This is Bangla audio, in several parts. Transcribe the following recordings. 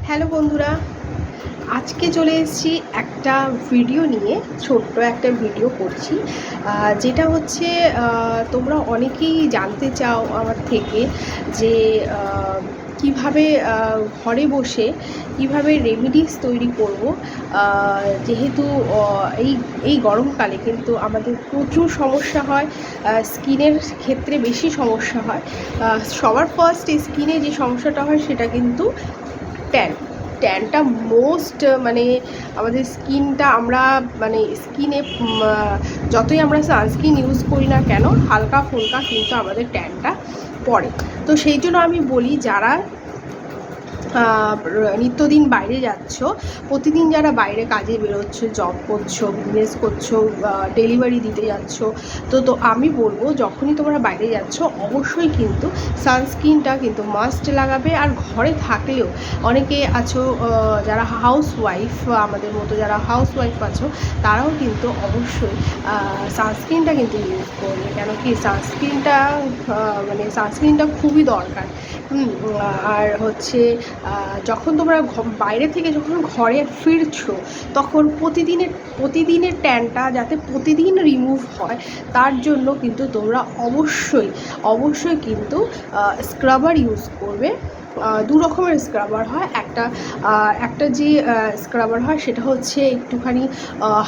হ্যালো বন্ধুরা, আজকে চলে এসেছি একটা ভিডিও নিয়ে। ছোট্ট একটা ভিডিও করছি, যেটা হচ্ছে তোমরা অনেকেই জানতে চাও আমার থেকে যে কিভাবে ঘরে বসে কিভাবে রেমিডিস তৈরি করব। যেহেতু এই এই গরমকালে কিন্তু আমাদের প্রচুর সমস্যা হয়, স্কিনের ক্ষেত্রে বেশি সমস্যা হয়। সবার ফার্স্ট স্কিনে যে সমস্যাটা হয় সেটা কিন্তু ট্যানটা মোস্ট, মানে আমাদের স্কিনটা আমরা মানে স্কিনে যতই আমরা সানস্ক্রিন ইউজ করি না কেন, হালকা ফুলকা কিন্তু আমাদের ট্যানটা পড়ে। তো সেই জন্য আমি বলি, যারা নিত্যদিন বাইরে যাচ্ছ, প্রতিদিন যারা বাইরে কাজে বেরোচ্ছ, জব করছো, বিজনেস করছো, ডেলিভারি দিতে যাচ্ছ, তো আমি বলবো যখনই তোমরা বাইরে যাচ্ছ অবশ্যই কিন্তু সানস্ক্রিনটা কিন্তু মাস্ট লাগাবে। আর ঘরে থাকলেও অনেকে আছো যারা হাউস ওয়াইফ, আমাদের মতো যারা হাউস ওয়াইফ আছো, তারাও কিন্তু অবশ্যই সানস্ক্রিনটা কিন্তু ইউজ করবে। কেন কি সানস্ক্রিনটা খুবই দরকার। আর হচ্ছে যখন তোমরা বাইরে থেকে যখন ঘরে ফিরছো, তখন প্রতিদিনের ট্যানটা যাতে প্রতিদিন রিমুভ হয়, তার জন্য কিন্তু তোমরা অবশ্যই কিন্তু স্ক্রাবার ইউজ করবে। দু রকমের স্ক্রাবার হয়। একটা যে স্ক্রাবার হয় সেটা হচ্ছে একটুখানি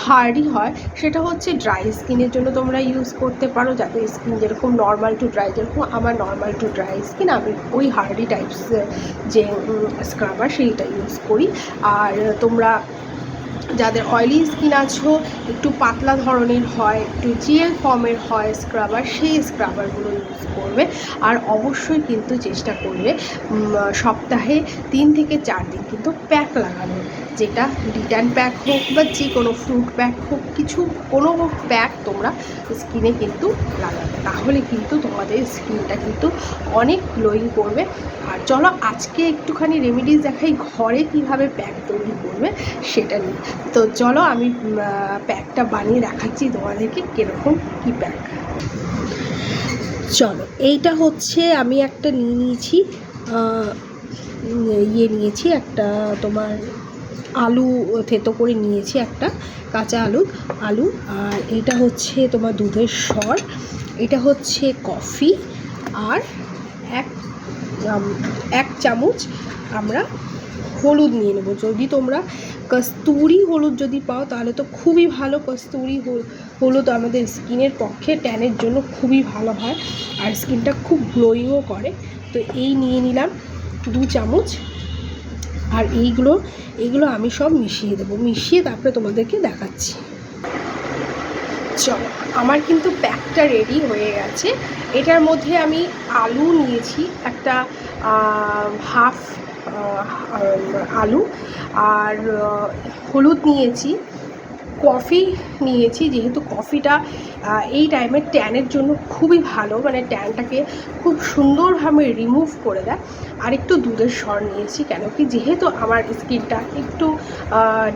হার্ডি হয়, সেটা হচ্ছে ড্রাই স্কিনের জন্য তোমরা ইউজ করতে পারো। যাদের স্কিন যেরকম নর্মাল টু ড্রাই, যেরকম আমার নর্মাল টু ড্রাই স্কিন, আমি ওই হার্ডি টাইপস যে স্ক্রাবার সেইটা ইউজ করি। আর তোমরা যাদের অয়েলি স্কিন আছো, একটু পাতলা ধরনের হয়, একটু জেল ফর্মের হয় স্ক্রাবার, সেই স্ক্রাবারগুলো ইউজ করবে। আর অবশ্যই কিন্তু চেষ্টা করবে সপ্তাহে 3 থেকে 4 দিন কিন্তু প্যাক লাগানো, যেটা রিটার্ন প্যাক হোক বা যে কোনো ফ্রুট প্যাক হোক, কোনো প্যাক তোমরা স্কিনে কিন্তু লাগাবে, তাহলে কিন্তু তোমাদের স্কিনটা কিন্তু অনেক গ্লোয়িং করবে। আর চলো আজকে একটুখানি রেমিডিস দেখাই ঘরে কিভাবে প্যাক তৈরি করবে সেটা নিয়ে। তো চলো আমি প্যাকটা বানিয়ে দেখাচ্ছি তোমাদেরকে কীরকম কী প্যাক। চলো, এইটা হচ্ছে আমি একটা নিয়েছি একটা তোমার আলু থেতো করে নিয়েছি, একটা কাঁচা আলু। আর এটা হচ্ছে তোমার দুধের সর, এটা হচ্ছে কফি, আর এক চামচ আমরা হলুদ নিয়ে নেবো। যদি তোমরা কস্তুরি হলুদ যদি পাও তাহলে তো খুবই ভালো। কস্তুরি হলুদ আমাদের স্কিনের পক্ষে ট্যানের জন্য খুবই ভালো হয়, আর স্কিনটা খুব গ্লোয়িংও করে। তো এই নিয়ে নিলাম 2 চামচ। আর এইগুলো আমি সব মিশিয়ে দেবো, মিশিয়ে তারপরে তোমাদেরকে দেখাচ্ছি। চলো, আমার কিন্তু প্যাকটা রেডি হয়ে গেছে। এটার মধ্যে আমি আলু নিয়েছি, একটা হাফ আলু, আর হলুদ নিয়েছি, কফি নিয়েছি। যেহেতু কফিটা এই টাইমে ট্যানের জন্য খুবই ভালো, মানে ট্যানটাকে খুব সুন্দরভাবে রিমুভ করে দেয়। আর একটু দুধের সর নিয়েছি, কেন কি যেহেতু আমার স্কিনটা একটু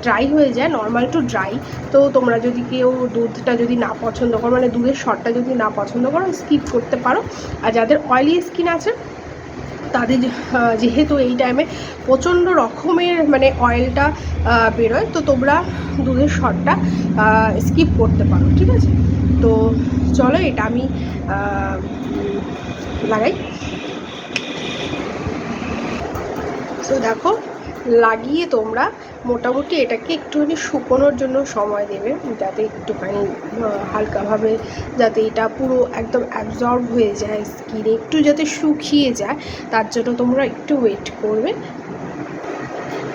ড্রাই হয়ে যায়, নর্মাল টু ড্রাই। তো তোমরা যদি কেউ দুধটা যদি না পছন্দ করো, মানে দুধের সরটা যদি না পছন্দ করো, স্কিপ করতে পারো। আর যাদের অয়েলি স্কিন আছে তাদের যেহেতু এই টাইমে প্রচণ্ড রকমের মানে অয়েলটা বেরোয়, তো তোমরা দুধের সরটা স্কিপ করতে পারো, ঠিক আছে। তো চলো এটা আমি লাগাই। তো দেখো, লাগিয়ে তোমরা মোটামুটি এটাকে একটুখানি শুকোনোর জন্য সময় দেবে, যাতে একটুখানি হালকাভাবে যাতে এটা পুরো একদম অ্যাবজর্ব হয়ে যায় স্কিনে, একটু যাতে শুকিয়ে যায়, তার জন্য তোমরা একটু ওয়েট করবে।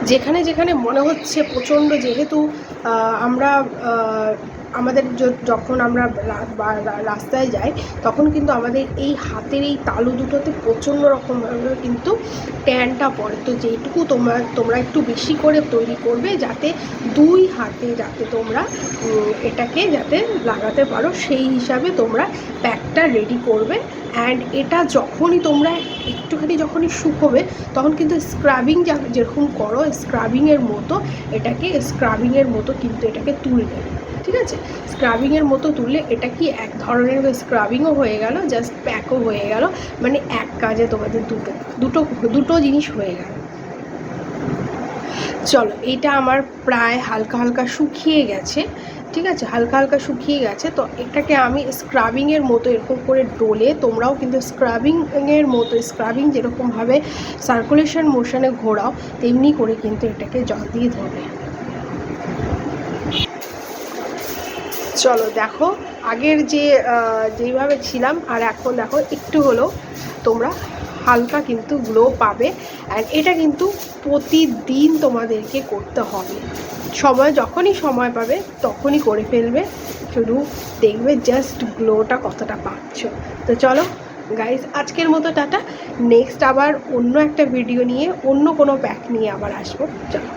যেখানে মনে হচ্ছে প্রচণ্ড, যেহেতু আমরা আমাদের যখন আমরা রাস্তায় যাই, তখন কিন্তু আমাদের এই হাতের এই তালু দুটোতে প্রচণ্ড রকমভাবে কিন্তু ট্যানটা পড়ে। তো যেটুকু তোমরা একটু বেশি করে তৈরি করবে, যাতে 2 হাতে যাতে তোমরা এটাকে যাতে লাগাতে পারো, সেই হিসাবে তোমরা প্যাকটা রেডি করবে। অ্যান্ড এটা যখনই তোমরা একটুখানি যখনই শুকোবে, তখন কিন্তু স্ক্রাবিং যেরকম করো, স্ক্রাবিংয়ের মতো কিন্তু এটাকে তুলবে, ঠিক আছে। স্ক্রাবিংয়ের মতো তুললে এটা কি এক ধরনের স্ক্রাবিংও হয়ে গেল, জাস্ট প্যাকও হয়ে গেল, মানে এক কাজে তোমাদের দুটো জিনিস হয়ে গেল। চলো, এটা আমার প্রায় হালকা হালকা শুকিয়ে গেছে, ঠিক আছে, হালকা হালকা শুকিয়ে গেছে। তো এটাকে আমি স্ক্রাবিংয়ের মতো এরকম করে ডলে, তোমরাও কিন্তু স্ক্রাবিংয়ের মতো, স্ক্রাবিং যেরকমভাবে সার্কুলেশন মোশনে ঘোরাও তেমনি করে কিন্তু এটাকে জল দিয়ে ধোবে। চলো দেখো, আগের যেইভাবে ছিলাম আর এখন দেখো একটু হলেও তোমরা হালকা কিন্তু গ্লো পাবে। অ্যান্ড এটা কিন্তু প্রতিদিন তোমাদেরকে করতে হবে, যখনই সময় পাবে তখনই করে ফেলবে, শুধু দেখবে জাস্ট গ্লোটা কতটা পাচ্ছ। তো চলো গাইস, আজকের মতো টাটা। নেক্সট আবার অন্য একটা ভিডিও নিয়ে, অন্য কোনো প্যাক নিয়ে আবার আসবো। চলো।